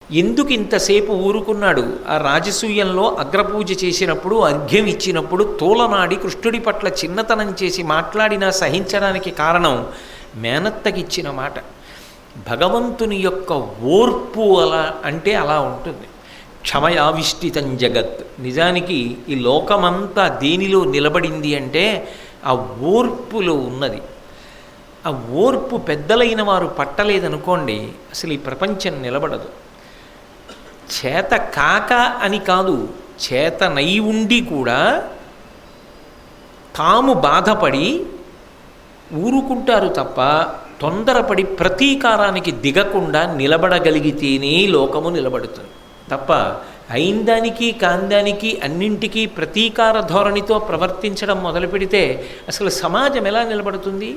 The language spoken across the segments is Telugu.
ఎందుకు ఇంతసేపు ఊరుకున్నాడు? ఆ రాజసూయంలో అగ్రపూజ చేసినప్పుడు, అర్ఘ్యం ఇచ్చినప్పుడు తోలనాడి కృష్ణుడి పట్ల చిన్నతనం చేసి మాట్లాడినా సహించడానికి కారణం మేనత్తకిచ్చిన మాట. భగవంతుని యొక్క ఓర్పు అలా అంటే అలా ఉంటుంది. క్షమయావిష్టితం జగత్. నిజానికి ఈ లోకమంతా దేనిలో నిలబడింది అంటే ఆ ఓర్పులో ఉన్నది. ఆ ఓర్పు పెద్దలైన వారు పట్టలేదనుకోండి, అసలు ఈ ప్రపంచం నిలబడదు. చేత కాక అని కాదు, చేతనై ఉండి కూడా తాము బాధపడి ఊరుకుంటారు తప్ప తొందరపడి ప్రతీకారానికి దిగకుండా నిలబడగలిగితేనే లోకము నిలబడుతుంది తప్ప అయిందానికి కాందానికి అన్నింటికీ ప్రతీకార ధోరణితో ప్రవర్తించడం మొదలు పెడితే అసలు సమాజం ఎలా నిలబడుతుంది?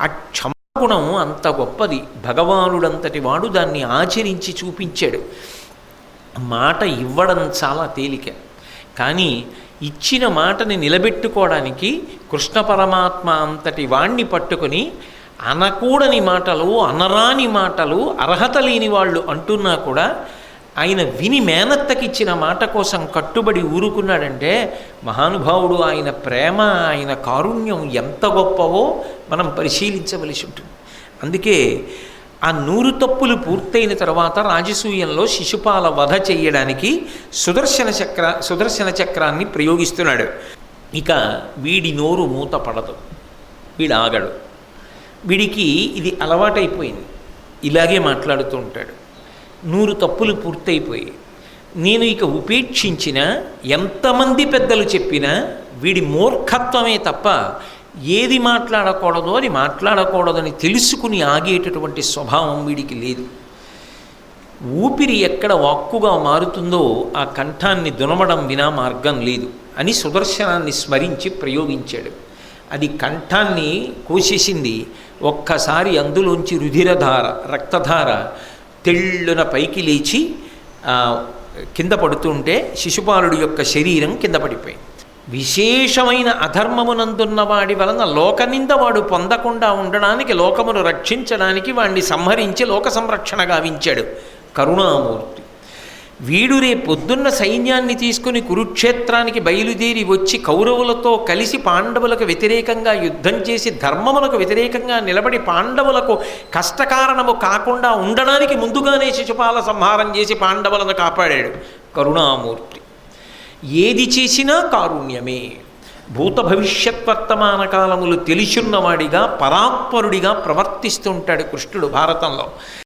ఆ క్షమాగుణం అంత గొప్పది. భగవానుడంతటి వాడు దాన్ని ఆచరించి చూపించాడు. మాట ఇవ్వడం చాలా తేలిక, కానీ ఇచ్చిన మాటని నిలబెట్టుకోవడానికి కృష్ణ పరమాత్మ అంతటి వాణ్ణి పట్టుకొని అనకూడని మాటలు, అనరాని మాటలు, అర్హత లేని వాళ్ళు అంటున్నా కూడా ఆయన విని మేనత్తకిచ్చిన మాట కోసం కట్టుబడి ఊరుకున్నాడంటే మహానుభావుడు. ఆయన ప్రేమ, ఆయన కారుణ్యం ఎంత గొప్పవో మనం పరిశీలించవలసి ఉంటుంది. అందుకే ఆ 100 తప్పులు పూర్తయిన తర్వాత రాజసూయంలో శిశుపాల వధ చెయ్యడానికి సుదర్శన చక్రాన్ని ప్రయోగిస్తున్నాడు. ఇక వీడి నోరు మూత పడదు, వీడు ఆగడు. వీడికి ఇది అలవాటైపోయింది, ఇలాగే మాట్లాడుతూ ఉంటాడు. 100 తప్పులు పూర్తయిపోయి నేను ఇక ఉపేక్షించిన ఎంతమంది పెద్దలు చెప్పినా వీడి మూర్ఖత్వమే తప్ప ఏది మాట్లాడకూడదో అది మాట్లాడకూడదని తెలుసుకుని ఆగేటటువంటి స్వభావం వీడికి లేదు. ఊపిరి ఎక్కడ వాక్కుగా మారుతుందో ఆ కంఠాన్ని దునమడం వినా మార్గం లేదు అని సుదర్శనాన్ని స్మరించి ప్రయోగించాడు. అది కంఠాన్ని కోసేసింది. ఒక్కసారి అందులోంచి రుధిరధార, రక్తధార తెళ్ళున పైకి లేచి కింద పడుతుంటే శిశుపాలుడి యొక్క శరీరం కింద పడిపోయింది. విశేషమైన అధర్మమునందున్న వాడి వలన లోకనింద వాడు పొందకుండా ఉండడానికి, లోకమును రక్షించడానికి వాడిని సంహరించి లోక సంరక్షణ గావించాడు కరుణామూర్తి. వీడు రేపొద్దున్న సైన్యాన్ని తీసుకుని కురుక్షేత్రానికి బయలుదేరి వచ్చి కౌరవులతో కలిసి పాండవులకు వ్యతిరేకంగా యుద్ధం చేసి ధర్మములకు వ్యతిరేకంగా నిలబడి పాండవులకు కష్టకారణము కాకుండా ఉండడానికి ముందుగానే శిశుపాల సంహారం చేసి పాండవులను కాపాడాడు కరుణామూర్తి. ఏది చేసినా కారుణ్యమే. భూత భవిష్యత్ వర్తమాన కాలములు తెలిసున్నవాడిగా పరాత్పరుడిగా ప్రవర్తిస్తుంటాడు కృష్ణుడు భారతంలో.